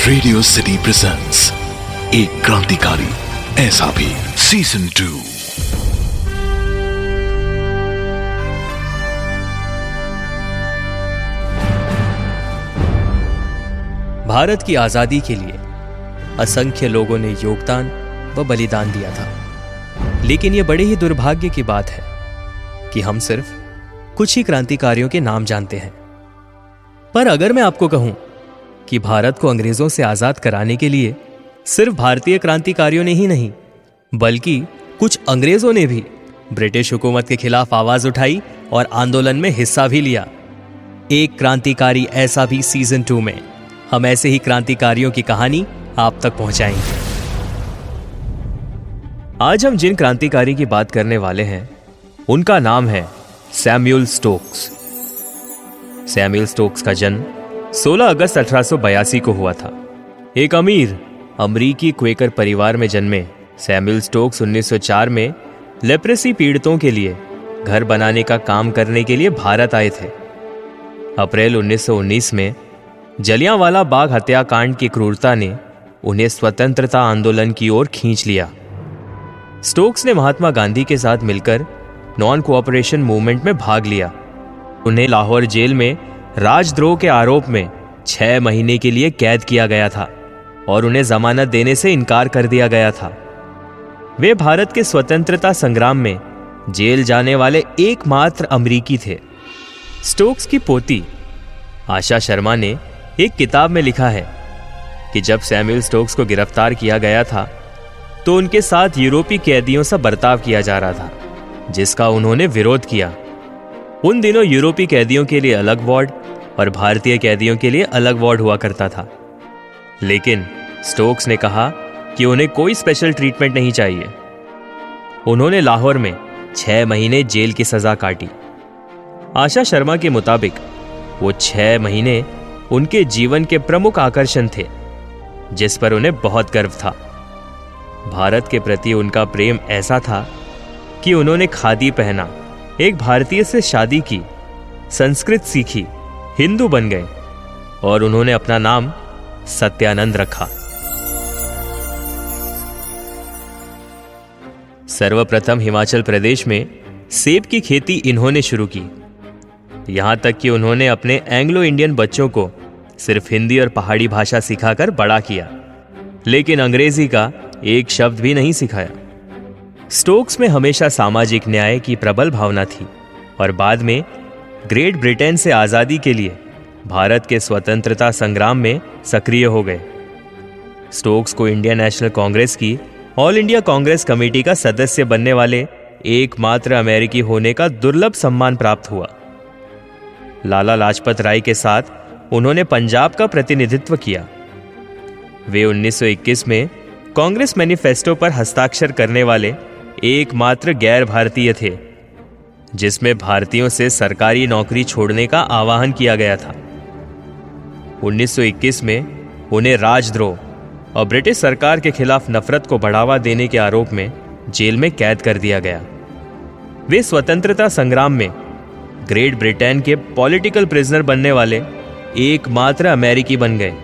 Radio city presents एक क्रांतिकारी ऐसा भी सीजन 2। भारत की आजादी के लिए असंख्य लोगों ने योगदान व बलिदान दिया था, लेकिन यह बड़े ही दुर्भाग्य की बात है कि हम सिर्फ कुछ ही क्रांतिकारियों के नाम जानते हैं। पर अगर मैं आपको कहूं कि भारत को अंग्रेजों से आजाद कराने के लिए सिर्फ भारतीय क्रांतिकारियों ने ही नहीं, बल्कि कुछ अंग्रेजों ने भी ब्रिटिश हुकूमत के खिलाफ आवाज उठाई और आंदोलन में हिस्सा भी लिया। एक क्रांतिकारी ऐसा भी सीजन 2 में हम ऐसे ही क्रांतिकारियों की कहानी आप तक पहुंचाएंगे। आज हम जिन क्रांतिकारी की बात करने वाले हैं उनका नाम है सैमुअल स्टोक्स। सैमुअल स्टोक्स का जन्म 16 अगस्त 1882 को हुआ था। एक अमीर अमरीकी क्वेकर परिवार में जन्मे सैमुअल स्टोक्स 1904 में लेप्रेसी पीड़ितों के लिए घर बनाने का काम करने के लिए भारत आए थे। अप्रैल 1919 में जलियांवाला बाग हत्याकांड की क्रूरता ने उन्हें स्वतंत्रता आंदोलन की ओर खींच लिया। स्टोक्स ने महात्मा गांधी के साथ मिलकर नॉन कोऑपरेशन मूवमेंट में भाग लिया। उन्हें लाहौर जेल में राजद्रोह के आरोप में 6 महीने के लिए कैद किया गया था और उन्हें जमानत देने से इनकार कर दिया गया था। वे भारत के स्वतंत्रता संग्राम में जेल जाने वाले एकमात्र अमरीकी थे। स्टोक्स की पोती आशा शर्मा ने एक किताब में लिखा है कि जब सैमुअल स्टोक्स को गिरफ्तार किया गया था तो उनके साथ यूरोपीय कैदियों सा बर्ताव किया जा रहा था, जिसका उन्होंने विरोध किया। उन दिनों यूरोपीय कैदियों के लिए अलग वार्ड और भारतीय कैदियों के लिए अलग वार्ड हुआ करता था, लेकिन स्टोक्स ने कहा कि उन्हें कोई स्पेशल ट्रीटमेंट नहीं चाहिए। उन्होंने लाहौर में 6 महीने जेल की सजा काटी। आशा शर्मा के मुताबिक वो 6 महीने उनके जीवन के प्रमुख आकर्षण थे, जिस पर उन्हें बहुत गर्व था। भारत के प्रति उनका प्रेम ऐसा था कि उन्होंने खादी पहना, एक भारतीय से शादी की, संस्कृत सीखी, हिंदू बन गए और उन्होंने अपना नाम सत्यानंद रखा। सर्वप्रथम हिमाचल प्रदेश में सेब की खेती इन्होंने शुरू की। यहां तक कि उन्होंने अपने एंग्लो इंडियन बच्चों को सिर्फ हिंदी और पहाड़ी भाषा सिखाकर बड़ा किया, लेकिन अंग्रेजी का एक शब्द भी नहीं सिखाया। स्टोक्स में हमेशा सामाजिक न्याय की प्रबल भावना थी और बाद में ग्रेट ब्रिटेन से आजादी के लिए भारत के स्वतंत्रता संग्राम में सक्रिय हो गए। स्टोक्स को इंडियन नेशनल कांग्रेस की ऑल इंडिया कांग्रेस कमेटी का सदस्य बनने वाले एकमात्र अमेरिकी होने का दुर्लभ सम्मान प्राप्त हुआ। लाला लाजपत राय के साथ उन्होंने पंजाब का प्रतिनिधित्व किया। वे 1921 में कांग्रेस मैनिफेस्टो पर हस्ताक्षर करने वाले एकमात्र गैर भारतीय थे, जिसमें भारतीयों से सरकारी नौकरी छोड़ने का आह्वान किया गया था। 1921 में उन्हें राजद्रोह और ब्रिटिश सरकार के खिलाफ नफरत को बढ़ावा देने के आरोप में जेल में कैद कर दिया गया। वे स्वतंत्रता संग्राम में ग्रेट ब्रिटेन के पॉलिटिकल प्रिजनर बनने वाले एकमात्र अमेरिकी बन गए।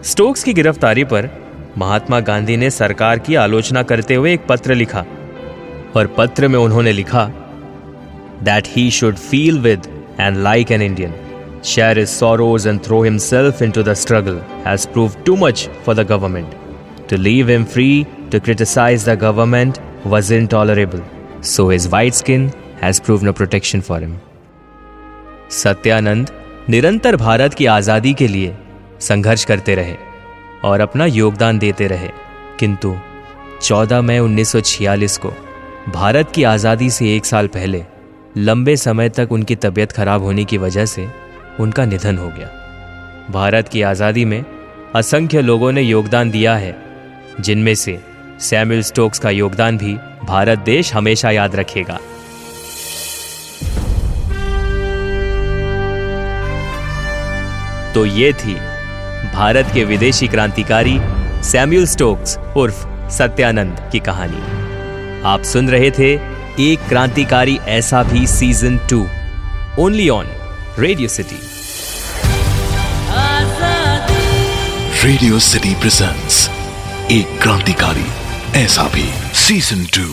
स्टोक्स की गिरफ्तारी पर महात्मा गांधी ने सरकार की आलोचना करते हुए एक पत्र लिखा और पत्र में उन्होंने लिखा that he should feel with and like an Indian, share his sorrows and throw himself into the struggle has proved too much for the government. To leave him free to criticize the government was intolerable, so his white skin has proved no protection for him. Satyanand निरंतर भारत की आजादी के लिए संघर्ष करते रहे और अपना योगदान देते रहे, किंतु 14 मई 1946 को भारत की आजादी से 1 साल पहले लंबे समय तक उनकी तबीयत खराब होने की वजह से उनका निधन हो गया। भारत की आजादी में असंख्य लोगों ने योगदान दिया है, जिनमें से सैमुअल स्टोक्स का योगदान भी भारत देश हमेशा याद रखेगा। तो ये थी भारत के विदेशी क्रांतिकारी सैमुअल स्टोक्स उर्फ सत्यानंद की कहानी। आप सुन रहे थे एक क्रांतिकारी ऐसा भी season 2 only on radio city. Radio city presents एक क्रांतिकारी ऐसा भी सीजन 2।